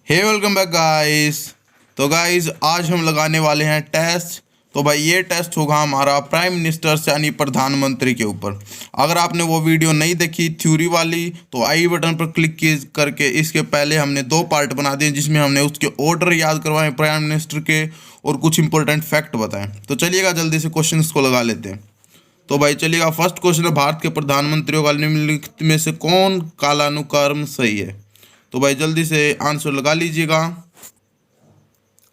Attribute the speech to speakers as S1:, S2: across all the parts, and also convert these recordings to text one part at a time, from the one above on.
S1: हे welcome back guys. तो guys आज हम लगाने वाले हैं टेस्ट। तो भाई ये टेस्ट होगा हमारा प्राइम मिनिस्टर से यानी प्रधानमंत्री के ऊपर। अगर आपने वो वीडियो नहीं देखी थ्योरी वाली तो आई बटन पर क्लिक करके इसके पहले हमने 2 पार्ट बना दिए जिसमें हमने उसके ऑर्डर याद करवाए प्राइम मिनिस्टर के और कुछ इंपॉर्टेंट फैक्ट बताएं। तो चलिएगा जल्दी से क्वेश्चन को लगा लेते हैं। तो भाई चलिएगा, फर्स्ट क्वेश्चन है भारत के प्रधानमंत्रियों का निम्नलिखित में से कौन कालानुक्रम सही है। तो भाई जल्दी से आंसर लगा लीजिएगा।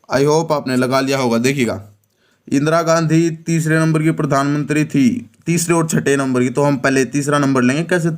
S1: आई होप आपने लगा लिया होगा। देखिएगा, इंदिरा गांधी तीसरे नंबर की प्रधानमंत्री थी, तीसरे और छठे नंबर की। तो हम पहले तीसरा नंबर लेंगे। कैसे?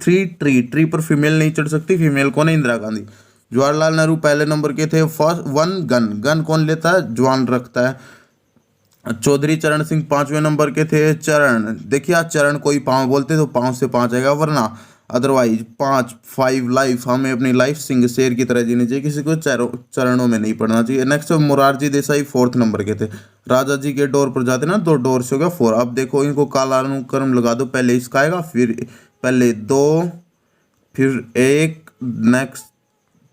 S1: ट्री पर फीमेल नहीं चढ़ सकती। फीमेल कौन है? इंदिरा गांधी। जवाहरलाल नेहरू पहले नंबर के थे। फर्स्ट गन कौन लेता है? जवान रखता है। चौधरी चरण सिंह 5वें नंबर के थे। चरण, देखिए आज चरण कोई पाँव बोलते तो पाँव से 5 आएगा, वरना अदरवाइज 5 लाइफ, हमें अपनी लाइफ सिंह शेर की तरह जीनी चाहिए, किसी को चरणों में नहीं पड़ना चाहिए। Next Morarji Desai 4th number के थे। राजा जी के डोर पर जाते ना, तो डोर से हो गया 4। अब देखो इनको कालानुक्रम लगा दो। पहले इसका आएगा, फिर पहले 2, फिर 1, नेक्स्ट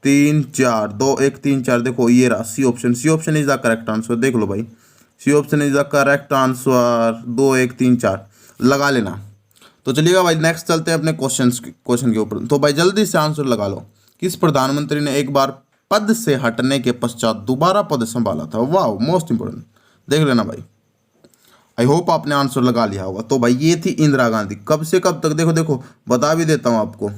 S1: 3 4, 2 1 3 4। देखो ये रहा C option is the correct answer. देख लो भाई, C option is the correct answer. 2 1 3 4 लगा लेना। तो चलिएगा भाई नेक्स्ट चलते हैं अपने क्वेश्चन के ऊपर। तो भाई जल्दी से आंसर लगा लो। किस प्रधानमंत्री ने एक बार पद से हटने के पश्चात दोबारा पद संभाला था? वाह, मोस्ट इंपोर्टेंट। देख लेना भाई। आई होप आपने आंसर लगा लिया होगा। तो भाई ये थी इंदिरा गांधी। कब से कब तक? देखो देखो बता भी देता हूँ आपको।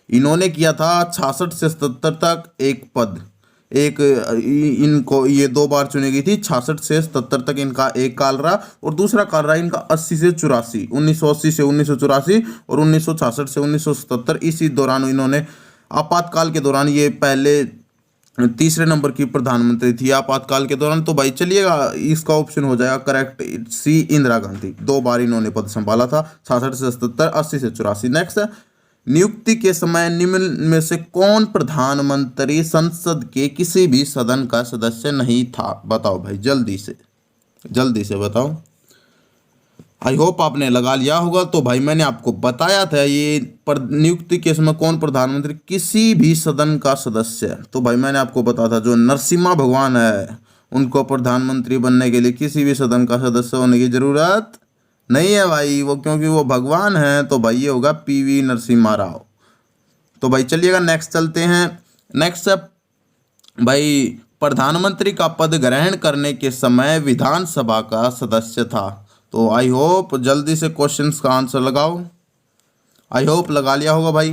S1: इन्होंने किया था 66 से 77 तक एक पद। इनको ये 2 बार चुनी गई थी। 66 से 77 तक इनका एक काल रहा, और दूसरा काल रहा इनका 80 से 84, 1980 से 1984 और 1966 से 1977। इसी दौरान इन्होंने आपातकाल के दौरान, ये पहले तीसरे नंबर की प्रधानमंत्री थी आपातकाल के दौरान। तो भाई चलिएगा इसका ऑप्शन हो जाएगा करेक्ट सी, इंदिरा गांधी। 2 बार इन्होंने पद संभाला था, 66 से 77, 80 से 84। नेक्स्ट है, नियुक्ति के समय निम्न में से कौन प्रधानमंत्री संसद के किसी भी सदन का सदस्य नहीं था? बताओ भाई जल्दी से बताओ। आई होप आपने लगा लिया होगा। तो भाई मैंने आपको बताया था ये नियुक्ति के समय कौन प्रधानमंत्री किसी भी सदन का सदस्य है। तो भाई मैंने आपको बताया था जो नरसिम्हा भगवान है उनको प्रधानमंत्री बनने के लिए किसी भी सदन का सदस्य होने की जरूरत नहीं है भाई, वो क्योंकि वो भगवान है। तो भाई ये होगा PV नरसिम्हा राव। तो भाई चलिएगा नेक्स्ट चलते हैं। नेक्स्ट है भाई, प्रधानमंत्री का पद ग्रहण करने के समय विधानसभा का सदस्य था। तो आई होप जल्दी से क्वेश्चंस का आंसर लगाओ। आई होप लगा लिया होगा भाई।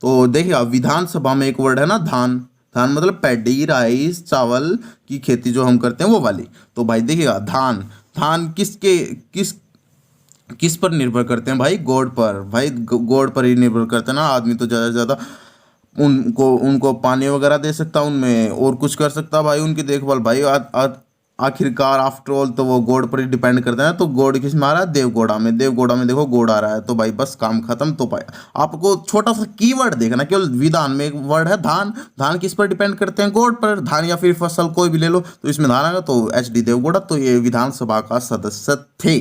S1: तो देखिए विधानसभा में एक वर्ड है ना, धान। धान मतलब पैडी, राइस, चावल की खेती जो हम करते हैं वो वाली। तो भाई देखिएगा धान किस पर निर्भर करते हैं भाई? गोड पर। भाई गोड पर ही निर्भर करते हैं ना। आदमी तो ज़्यादा से ज़्यादा उनको पानी वगैरह दे सकता, उनमें और कुछ कर सकता भाई, उनकी देखभाल भाई। आखिरकार आफ्टर ऑल तो वो गोड पर ही डिपेंड करते हैं। तो गोड किस में आ रहा है? देवगौड़ा में देखो गोड आ रहा है। तो भाई बस काम खत्म। तो भाई आपको छोटा सा कीवर्ड देखना, केवल विधान में एक वर्ड है धान। धान किस पर डिपेंड करते हैं? गोड पर। धान या फिर फसल कोई भी ले लो, तो इसमें धान आएगा। तो HD देवगौड़ा तो ये विधानसभा का सदस्य थे।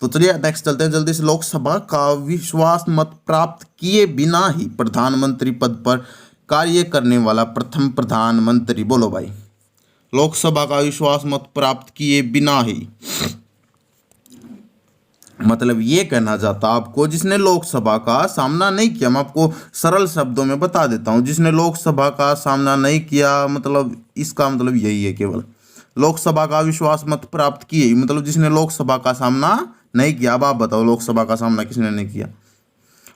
S1: तो चलिए नेक्स्ट चलते हैं जल्दी से। लोकसभा का विश्वास मत प्राप्त किए बिना ही प्रधानमंत्री पद पर कार्य करने वाला प्रथम प्रधानमंत्री? बोलो भाई। लोकसभा का विश्वास मत प्राप्त किए बिना ही मतलब ये कहना चाहता आपको जिसने लोकसभा का सामना नहीं किया। मैं आपको सरल शब्दों में बता देता हूं, जिसने लोकसभा का सामना नहीं किया मतलब इसका मतलब यही है। केवल लोकसभा का विश्वास मत प्राप्त किए मतलब जिसने लोकसभा का सामना नहीं किया। अब आप बताओ लोकसभा का सामना किसने नहीं किया?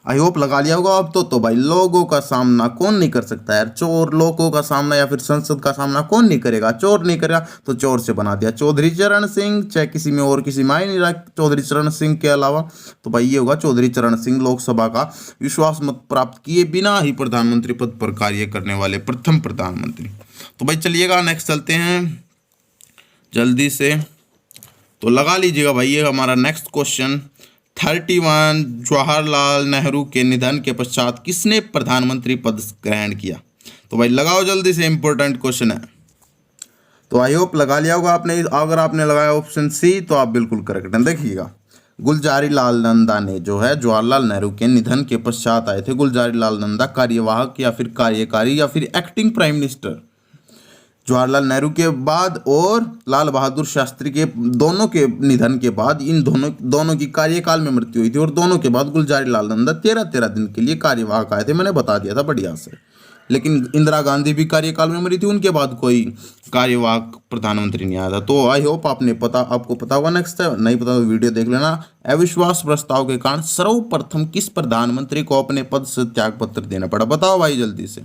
S1: आई होप लगा लिया होगा अब तो भाई लोगों का सामना कौन नहीं कर सकता यार? चोर लोगों का सामना या फिर संसद का सामना कौन नहीं करेगा? चोर नहीं करेगा तो चोर से बना दिया चौधरी चरण सिंह, चाहे किसी में और किसी में नहीं रहा चौधरी चरण सिंह के अलावा। तो भाई ये होगा चौधरी चरण सिंह, लोकसभा का विश्वास मत प्राप्त किए बिना ही प्रधानमंत्री पद पर कार्य करने वाले प्रथम प्रधानमंत्री। तो भाई चलिएगा नेक्स्ट चलते हैं जल्दी से। तो लगा लीजिएगा भाई ये हमारा नेक्स्ट क्वेश्चन। 31 जवाहरलाल नेहरू के निधन के पश्चात किसने प्रधानमंत्री पद ग्रहण किया? तो भाई लगाओ जल्दी से, इंपॉर्टेंट क्वेश्चन है। तो आई होप लगा लिया होगा आपने। अगर आपने लगाया ऑप्शन सी तो आप बिल्कुल करेक्ट हैं। देखिएगा गुलजारी लाल नंदा ने जो है जवाहरलाल नेहरू के निधन के पश्चात आए थे। गुलजारी लाल नंदा कार्यवाहक या फिर कार्यकारी या फिर acting prime minister Jawaharlal Nehru के बाद और लाल बहादुर शास्त्री के दोनों के निधन के बाद इन दोनों की कार्यकाल में मृत्यु हुई थी। और दोनों के बाद गुलजारी लाल नंदा 13 दिन के लिए कार्यवाहक आए थे, मैंने बता दिया था बढ़िया से। लेकिन इंदिरा गांधी भी कार्यकाल में मरी थी, उनके बाद कोई कार्यवाहक प्रधानमंत्री नहीं आया था। तो आई होप आपको पता होगा। नेक्स्ट है, नहीं पता तो वीडियो देख लेना। अविश्वास प्रस्ताव के कारण सर्वप्रथम किस प्रधानमंत्री को अपने पद से त्याग पत्र देना पड़ा? बताओ भाई जल्दी से।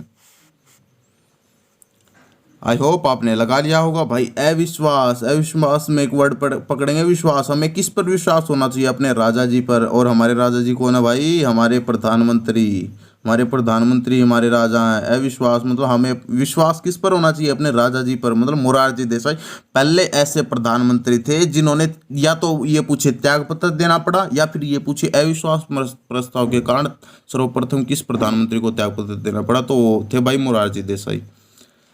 S1: आई होप आपने लगा लिया होगा भाई। अविश्वास में एक वर्ड पकड़ेंगे, विश्वास। हमें किस पर विश्वास होना चाहिए? अपने राजा जी पर। और हमारे राजा जी कौन है भाई? हमारे प्रधानमंत्री हमारे राजा हैं। अविश्वास मतलब हमें विश्वास किस पर होना चाहिए? अपने राजा जी पर, मतलब मोरारजी देसाई पहले ऐसे प्रधानमंत्री थे जिन्होंने या तो ये पूछे त्याग पत्र देना पड़ा, या फिर ये पूछे अविश्वास प्रस्ताव के कारण सर्वप्रथम किस प्रधानमंत्री को त्याग पत्र देना पड़ा, तो थे भाई मोरारजी देसाई।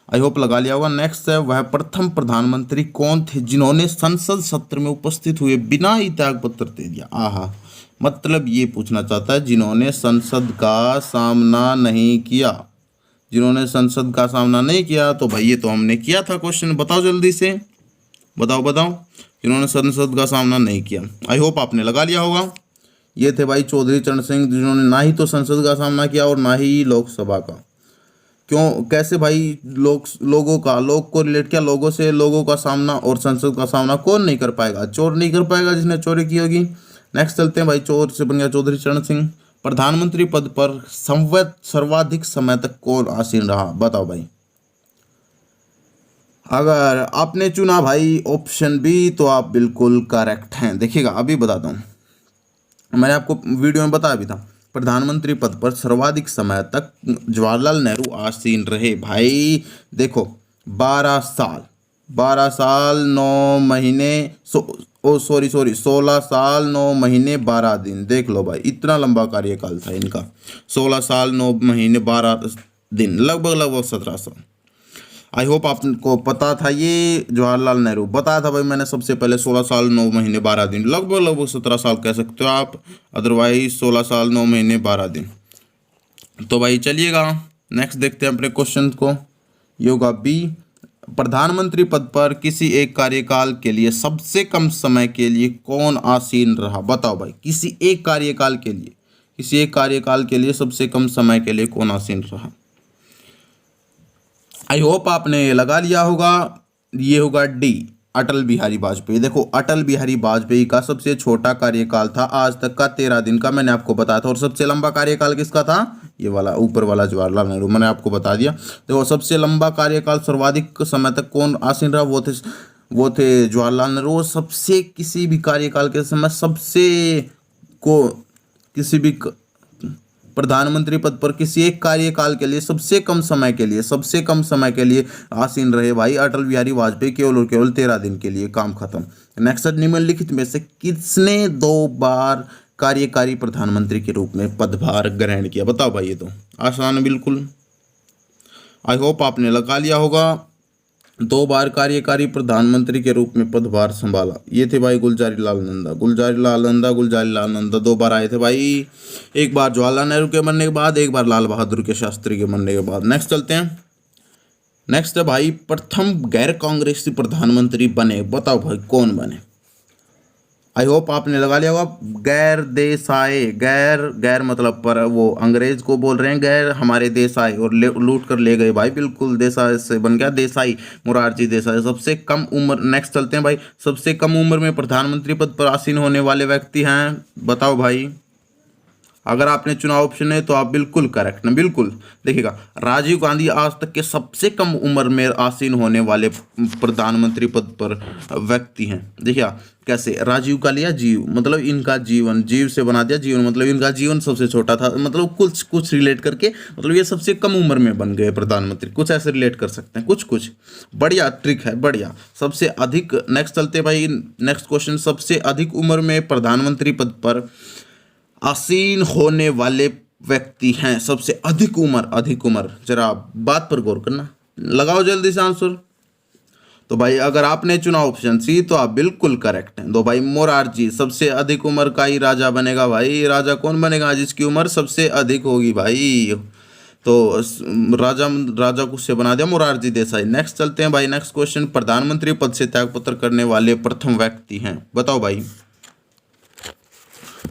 S1: आई होप लगा लिया होगा। नेक्स्ट है, वह प्रथम प्रधानमंत्री कौन थे जिन्होंने संसद सत्र में उपस्थित हुए बिना ही त्याग पत्र दे दिया? आहा, मतलब ये पूछना चाहता है जिन्होंने संसद का सामना नहीं किया। जिन्होंने संसद का सामना नहीं किया, तो भाई ये तो हमने किया था क्वेश्चन। बताओ जल्दी से, बताओ। जिन्होंने संसद का सामना नहीं किया, आई होप आपने लगा लिया होगा। ये थे भाई चौधरी चरण सिंह, जिन्होंने ना ही तो संसद का सामना किया और ना ही लोकसभा का। क्यों, कैसे भाई? लोग को रिलेट किया लोगों से। लोगों का सामना और संसद का सामना कौन नहीं कर पाएगा? चोर नहीं कर पाएगा, जिसने चोरी की होगी। नेक्स्ट चलते हैं भाई। चोर से बन गया चौधरी चरण सिंह। प्रधानमंत्री पद पर सर्वाधिक समय तक कौन आसीन रहा? बताओ भाई। अगर आपने चुना भाई ऑप्शन बी, तो आप बिल्कुल करेक्ट हैं। देखिएगा, अभी बताता हूँ, मैंने आपको वीडियो में बताया भी था। प्रधानमंत्री पद पर सर्वाधिक समय तक जवाहरलाल नेहरू आसीन रहे भाई। देखो 12 साल 9 महीने 16 साल 9 महीने 12 दिन। देख लो भाई, इतना लंबा कार्यकाल था इनका। 16 साल 9 महीने 12 दिन, लगभग 17 साल। आई होप आपको पता था ये। जवाहरलाल नेहरू बताया था भाई मैंने सबसे पहले। 16 साल 9 महीने 12 दिन, लगभग 17 साल कह सकते हो आप, अदरवाइज 16 साल 9 महीने 12 दिन। तो भाई चलिएगा, नेक्स्ट देखते हैं अपने क्वेश्चन को। ये होगा बी। प्रधानमंत्री पद पर किसी एक कार्यकाल के लिए सबसे कम समय के लिए कौन आसीन रहा? बताओ भाई, किसी एक कार्यकाल के लिए सबसे कम समय के लिए कौन आसीन रहा? आई होप आपने लगा लिया होगा। ये होगा डी, अटल बिहारी वाजपेयी। देखो, अटल बिहारी वाजपेयी का सबसे छोटा कार्यकाल था आज तक का 13 दिन का, मैंने आपको बताया था। और सबसे लंबा कार्यकाल किसका था? ये वाला ऊपर वाला जवाहरलाल नेहरू, मैंने आपको बता दिया। देखो, सबसे लंबा कार्यकाल सर्वाधिक समय तक कौन आसीन रहा? वो थे जवाहरलाल नेहरू। सबसे किसी भी कार्यकाल के समय किसी भी प्रधानमंत्री पद पर किसी एक कार्यकाल के लिए सबसे कम समय के लिए आसीन रहे भाई अटल बिहारी वाजपेयी, केवल और केवल 13 दिन के लिए, काम खत्म। नेक्स्ट, निम्नलिखित में से किसने 2 बार कार्यकारी प्रधानमंत्री के रूप में पदभार ग्रहण किया? बताओ भाई, ये तो आसान है बिल्कुल। आई होप आपने लगा लिया होगा। 2 बार कार्यकारी प्रधानमंत्री के रूप में पदभार संभाला, ये थे भाई गुलजारी लाल नंदा 2 बार आए थे भाई। एक बार जवाहरलाल नेहरू के मरने के बाद, एक बार लाल बहादुर के शास्त्री के मरने के बाद। नेक्स्ट चलते हैं। नेक्स्ट है भाई, प्रथम गैर कांग्रेसी प्रधानमंत्री बने, बताओ भाई कौन बने? आई होप आपने लगा लिया होगा। गैर देसाई, गैर मतलब पर वो अंग्रेज को बोल रहे हैं गैर, हमारे देश आए और लूट कर ले गए भाई। बिल्कुल देसाई से बन गया देसाई, मोरारजी देसाई। सबसे कम उम्र, नेक्स्ट चलते हैं भाई। सबसे कम उम्र में प्रधानमंत्री पद पर आसीन होने वाले व्यक्ति हैं, बताओ भाई। अगर आपने चुनाव ऑप्शन है तो आप बिल्कुल करेक्ट ना, बिल्कुल। देखिएगा, राजीव गांधी आज तक के सबसे कम उम्र में आसीन होने वाले प्रधानमंत्री पद पर व्यक्ति हैं। देखिए कैसे, राजीव का लिया जीव, मतलब इनका जीवन, जीव से बना दिया जीवन, मतलब इनका जीवन सबसे छोटा था, मतलब कुछ रिलेट करके, मतलब ये सबसे कम उम्र में बन गए प्रधानमंत्री, कुछ ऐसे रिलेट कर सकते हैं, कुछ बढ़िया ट्रिक है, बढ़िया। सबसे अधिक, नेक्स्ट चलते भाई, नेक्स्ट क्वेश्चन। सबसे अधिक उम्र में प्रधानमंत्री पद पर आसीन होने वाले व्यक्ति हैं, सबसे अधिक उम्र, जरा बात पर गौर करना, लगाओ जल्दी से आंसर। तो भाई अगर आपने चुना ऑप्शन सी तो आप बिल्कुल करेक्ट हैं। तो भाई मोरारजी सबसे अधिक उम्र का ही राजा बनेगा भाई। राजा कौन बनेगा? जिसकी उम्र सबसे अधिक होगी भाई। तो राजा राजा को से बना दिया मोरारजी देसाई। नेक्स्ट चलते हैं भाई, नेक्स्ट क्वेश्चन, प्रधानमंत्री पद से त्यागपत्र करने वाले प्रथम व्यक्ति हैं, बताओ भाई।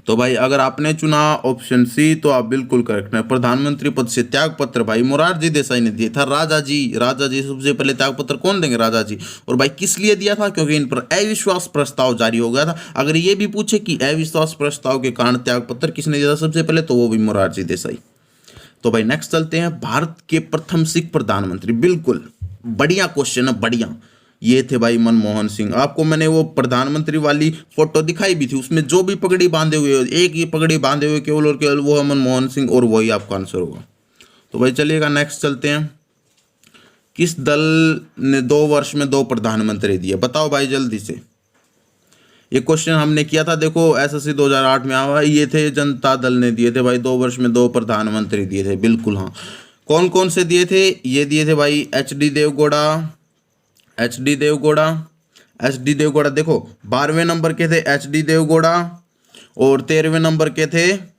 S1: तो भाई अगर आपने चुना ऑप्शन सी तो आप बिल्कुल करेक्ट हैं। प्रधानमंत्री पद से त्यागपत्र भाई मोरारजी देसाई ने दिया था। राजा जी सबसे पहले त्यागपत्र कौन देंगे? राजा जी। और भाई किस लिए दिया था? क्योंकि इन पर अविश्वास प्रस्ताव जारी हो गया था। अगर ये भी पूछे कि अविश्वास प्रस्ताव के कारण त्यागपत्र किसने दिया था सबसे पहले, तो वो भी मोरारजी देसाई। तो भाई नेक्स्ट चलते हैं, भारत के प्रथम सिख प्रधानमंत्री, बिल्कुल बढ़िया क्वेश्चन है, बढ़िया। ये थे भाई मनमोहन सिंह। आपको मैंने वो प्रधानमंत्री वाली फोटो दिखाई भी थी, उसमें जो भी पगड़ी बांधे हुए, एक ही पगड़ी बांधे हुए केवल और केवल वो है मनमोहन सिंह, और वही आपका आंसर होगा। तो भाई चलिएगा नेक्स्ट चलते हैं, किस दल ने 2 वर्ष में 2 प्रधानमंत्री दिए, बताओ भाई जल्दी से। ये क्वेश्चन हमने किया था, देखो एसएससी 2008 में आया, ये थे जनता दल ने दिए थे भाई, 2 वर्ष में 2 प्रधानमंत्री दिए थे, बिल्कुल हाँ। कौन कौन से दिए थे? ये दिए थे भाई एच डी देवगौड़ा, देखो 12वें नंबर के थे एच डी देवगौड़ा, और 13वें नंबर के थे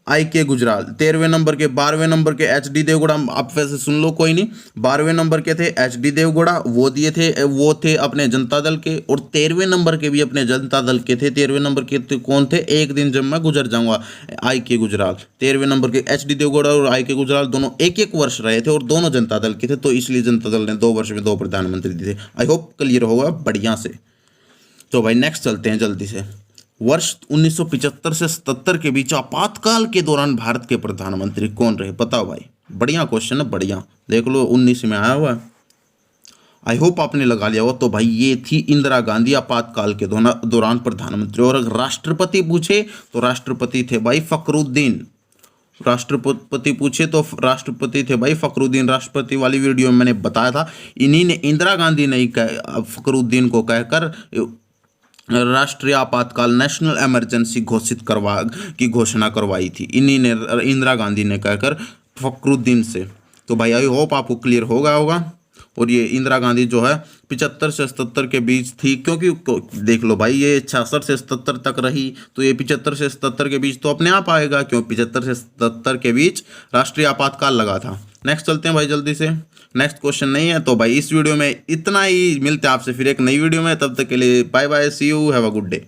S1: आई के गुजराल। 13वें नंबर के 12वें नंबर के एच डी देवगौड़ा, आप वैसे सुन लो कोई नहीं। 12वें नंबर के थे एच डी देवगौड़ा, वो दिए थे, वो थे अपने जनता दल के, और 13वें नंबर के भी अपने जनता दल के थे। 13वें नंबर के कौन थे? एक दिन जब मैं गुजर जाऊंगा, आई के गुजराल। 13वें नंबर के एच डी देवगौड़ा और आई के गुजराल दोनों 1-1 वर्ष रहे थे, और दोनों जनता दल के थे, तो इसलिए जनता दल ने 2 वर्ष में 2 प्रधानमंत्री दिए थे। आई होप क्लियर होगा बढ़िया से। तो भाई नेक्स्ट चलते हैं जल्दी से, वर्ष 1975 से 77 के बीच आपातकाल के दौरान भारत के प्रधानमंत्री कौन रहे, बताओ भाई। बढ़िया क्वेश्चन है, बढ़िया, देख लो 19 में आया हुआ है। आई होप आपने लगा लिया हो। तो भाई ये थी इंदिरा गांधी आपातकाल के दौरान प्रधानमंत्री। और अगर राष्ट्रपति पूछे तो राष्ट्रपति थे भाई फखरुद्दीन। राष्ट्रपति पूछे तो राष्ट्रपति थे भाई फखरुद्दीन। राष्ट्रपति वाली वीडियो में मैंने बताया था, इन्हीं ने, इंदिरा गांधी ने फखरुद्दीन को कहकर राष्ट्रीय आपातकाल नेशनल इमरजेंसी घोषणा करवाई थी, इन्हीं ने, इंदिरा गांधी ने कहकर फखरुद्दीन से। तो भाई आई होप आपको क्लियर होगा। और ये इंदिरा गांधी जो है 75 से 77 के बीच थी, क्योंकि देख लो भाई ये 66 से 77 तक रही, तो ये 75 से 77 के बीच तो अपने आप आएगा, क्यों 75 से 77 के बीच राष्ट्रीय आपातकाल लगा था। नेक्स्ट चलते हैं भाई जल्दी से, नेक्स्ट क्वेश्चन नहीं है। तो भाई इस वीडियो में इतना ही, मिलते हैं आपसे फिर एक नई वीडियो में, तब तक के लिए bye bye, see you, have a good day.